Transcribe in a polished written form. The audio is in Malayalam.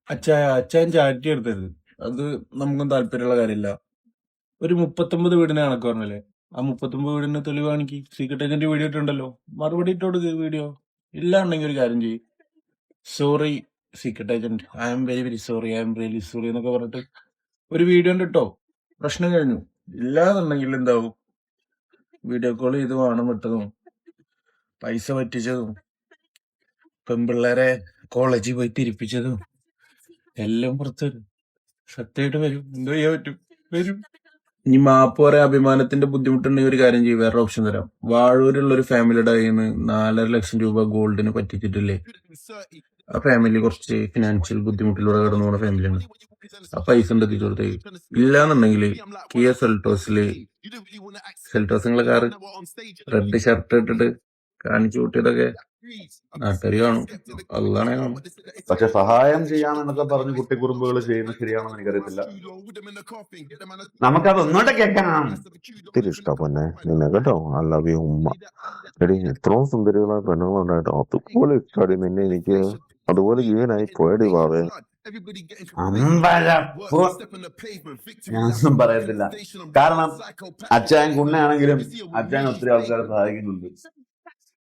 അച്ചായൻ ചാരിറ്റി എടുത്തരുത്. അത് നമുക്കും താല്പര്യമുള്ള കാര്യമില്ല. ഒരു 39 വീടിനെ കണക്ക് പറഞ്ഞല്ലേ, ആ 39 വീടിന് തെളിവ് കാണിക്ക്. സീക്രട്ട് ഏജന്റ് വീഡിയോ ഇട്ടുണ്ടല്ലോ, മറുപടി ഇട്ടോട് വീഡിയോ. ഇല്ലാണ്ടെങ്കിൽ ഒരു കാര്യം ചെയ്യും, sorry secret agent, I am very very sorry, I am really sorry എന്നൊക്കെ പറഞ്ഞിട്ട് ഒരു വീഡിയോ ഇട്ടോ, പ്രശ്നം കഴിഞ്ഞു. ഇല്ലാന്നുണ്ടെങ്കിൽ എന്താവും, വീഡിയോ കോൾ ചെയ്ത് വേണം വിട്ടതും പൈസ പറ്റിച്ചതും പെൺപിള്ളേരെ കോളേജിൽ പോയി തിരിപ്പിച്ചതും എല്ലാം പുറത്ത് വരും. സത്യമായിട്ട് വരും. എന്തോ ചെയ്യാൻ പറ്റും, വരും. ഇനി മാപ്പ് പറയാൻ അഭിമാനത്തിന്റെ ബുദ്ധിമുട്ടുണ്ടെങ്കിൽ ഒരു കാര്യം ചെയ്യും, വേറെ ഓപ്ഷൻ തരാം. വാഴൂരുള്ള ഒരു ഫാമിലിയുടെ കയ്യിൽ നിന്ന് 4.5 ലക്ഷം രൂപ ഗോൾഡിന് പറ്റിച്ചിട്ടില്ലേ? ആ ഫാമിലി കുറച്ച് ഫിനാൻഷ്യൽ ബുദ്ധിമുട്ടിലൂടെ കടന്നു പോകുന്ന ഫാമിലിയാണ്. ആ പൈസ എത്തിച്ചു കൊടുത്തേക്ക്. ഇല്ലാന്നുണ്ടെങ്കിൽ കിയ സെൽട്ടോസിങ്ങളെ കാറ് റെഡ് ഷർട്ട് ഇട്ടിട്ട് കാണിച്ചു കൂട്ടിയതൊക്കെ നാട്ടുകാർ കാണും, അതാണ് കാണും. പക്ഷെ സഹായം ചെയ്യാമെന്നൊക്കെ പറഞ്ഞ് കുട്ടിക്കുറുമ്പുകൾ ചെയ്യുന്നത് ശരിയാണെന്ന് എനിക്കറിയത്തില്ല. നമുക്കത് ഒന്നുകൂടെ കേൾക്കാനാണ്. ഒത്തിരി ഇഷ്ടം പൊന്നെ നിന്നെ കേട്ടോ. ഐ ലവ് യു ഉമ്മ. എടി ഇത്രയും സുന്ദരികളായ പെണ്ണുങ്ങളുണ്ടായിട്ടോ, അതുപോലെ ഇഷ്ടടി നിന്നെ എനിക്ക്. അതുപോലെ ജീവനായി പോയടി വാവേ. ഞാനൊന്നും പറയത്തില്ല, കാരണം അച്ചായൻ കുണ്ണയാണെങ്കിലും അച്ചായൻ ഒത്തിരി ആൾക്കാരെ സഹായിക്കുന്നുണ്ട്.